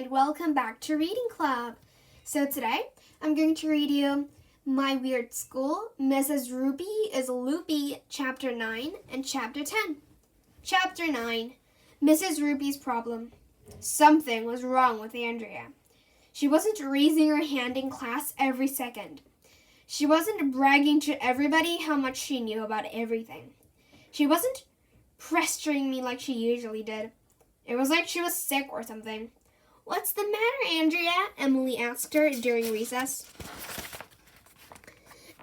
and welcome back to Reading Club. So today, I'm going to read you My Weird School, Mrs. Roopy is Loopy, Chapter 9 and Chapter 10. Chapter 9, Mrs. Roopy's Problem. Something was wrong with Andrea. She wasn't raising her hand in class every second. She wasn't bragging to everybody how much she knew about everything. She wasn't pestering me like she usually did. It was like she was sick or something. "What's the matter, Andrea?" Emily asked her during recess.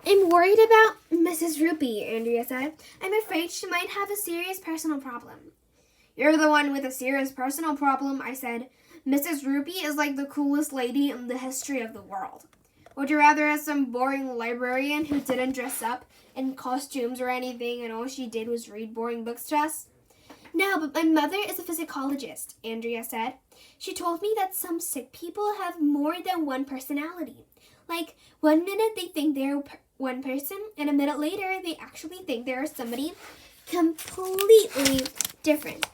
"I'm worried about Mrs. Roopy," Andrea said. "I'm afraid she might have a serious personal problem." "You're the one with a serious personal problem," I said. "Mrs. Roopy is like the coolest lady in the history of the world. Would you rather have some boring librarian who didn't dress up in costumes or anything and all she did was read boring books to us?" "No, but my mother is a physiologist," Andrea said. "She told me that some sick people have more than one personality. Like, one minute they think they're one person, and a minute later they actually think they're somebody completely different.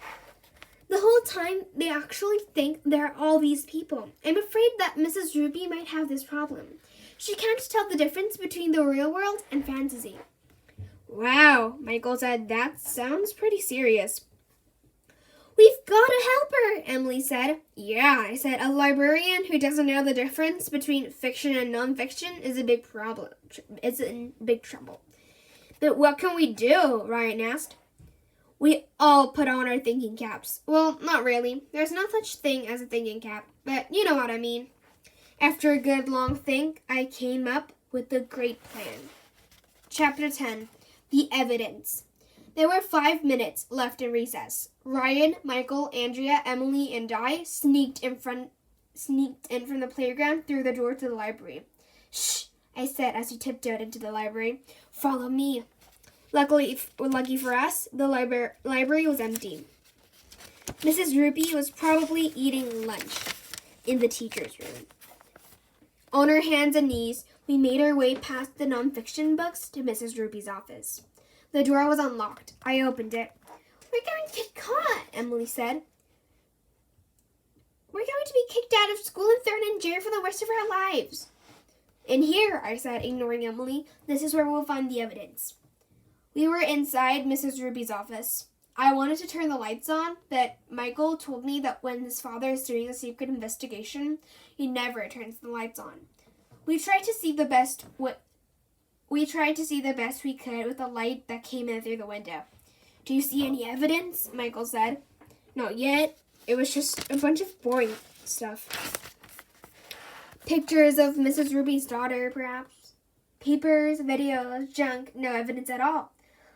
The whole time they actually think they're all these people. I'm afraid that Mrs. Roopy might have this problem. She can't tell the difference between the real world and fantasy." "Wow," Michael said. "That sounds pretty serious." "We've got to help her," Emily said. "Yeah," I said. "A librarian who doesn't know the difference between fiction and nonfiction is a big problem. It's in big trouble." "But what can we do?" Ryan asked. "We all put on our thinking caps." "Well, not really. There's no such thing as a thinking cap, but you know what I mean." After a good long think, I came up with a great plan. Chapter 10, The Evidence. There were 5 minutes left in recess. Ryan, Michael, Andrea, Emily, and I sneaked in from the playground through the door to the library. "Shh," I said as we tiptoed into the library. "Follow me." Lucky for us, the library was empty. Mrs. Roopy was probably eating lunch in the teacher's room. On our hands and knees, we made our way past the nonfiction books to Mrs. Roopy's office. The door was unlocked. I opened it. "We're going to get caught," Emily said. "We're going to be kicked out of school and thrown in jail for the rest of our lives." "In here," I said, ignoring Emily. "This is where we'll find the evidence." We were inside Mrs. Roopy's office. I wanted to turn the lights on, but Michael told me that when his father is doing a secret investigation, he never turns the lights on. We tried to see the best we could with the light that came in through the window. "Do you see any evidence?" Michael said. "Not yet. It was just a bunch of boring stuff. Pictures of Mrs. Roopy's daughter, perhaps. Papers, videos, junk, no evidence at all."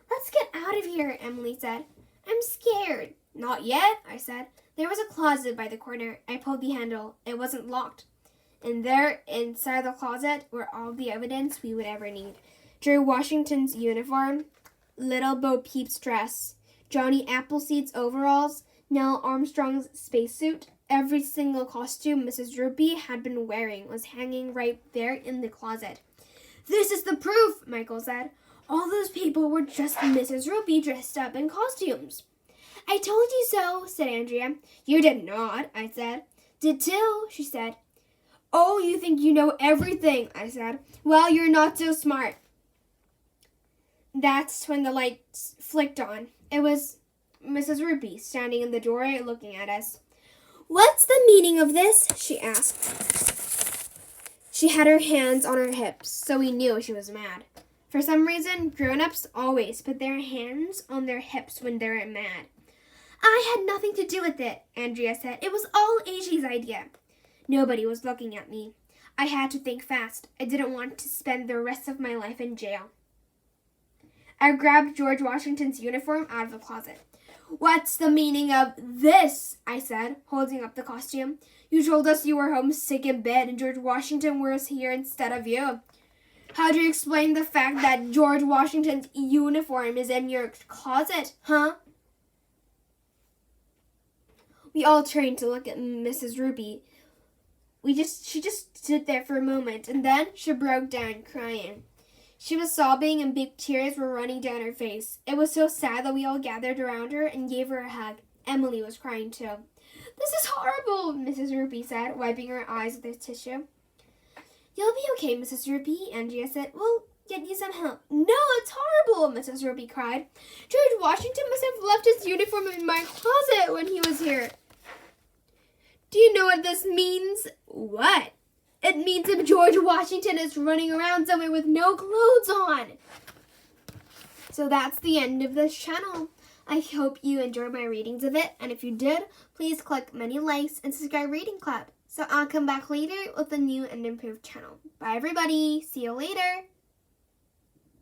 "Let's get out of here," Emily said. "I'm scared." "Not yet," I said. There was a closet by the corner. I pulled the handle. It wasn't locked. And there, inside the closet, were all the evidence we would ever need. George Washington's uniform, Little Bo Peep's dress, Johnny Appleseed's overalls, Neil Armstrong's spacesuit. Every single costume Mrs. Roopy had been wearing was hanging right there in the closet. "This is the proof," Michael said. "All those people were just Mrs. Roopy dressed up in costumes." "I told you so," said Andrea. "You did not," I said. "Did too," she said. "Oh, you think you know everything," I said. "Well, you're not so smart." That's when the lights flicked on. It was Mrs. Roopy standing in the doorway looking at us. "What's the meaning of this?" she asked. She had her hands on her hips, so we knew she was mad. For some reason, grown-ups always put their hands on their hips when they're mad. "I had nothing to do with it," Andrea said. "It was all Angie's idea." Nobody was looking at me. I had to think fast. I didn't want to spend the rest of my life in jail. I grabbed George Washington's uniform out of the closet. "What's the meaning of this?" I said, holding up the costume. "You told us you were homesick in bed and George Washington was here instead of you. How do you explain the fact that George Washington's uniform is in your closet, huh?" We all turned to look at Mrs. Roopy. She just stood there for a moment, and then she broke down crying. She was sobbing and big tears were running down her face. It was so sad that we all gathered around her and gave her a hug. Emily was crying too. "This is horrible, Mrs. Roopy said, wiping her eyes with her tissue. You'll be okay, Mrs. Roopy, Andrea said. We'll get you some help. No, it's horrible, Mrs. Roopy cried. George Washington must have left his uniform in my closet when he was here. Do you know what this means? What? It means if George Washington is running around somewhere with no clothes on. So that's the end of this channel. I hope you enjoyed my readings of it, and if you did, please click many likes and subscribe Reading Club. So I'll come back later with a new and improved channel. Bye everybody. See you later.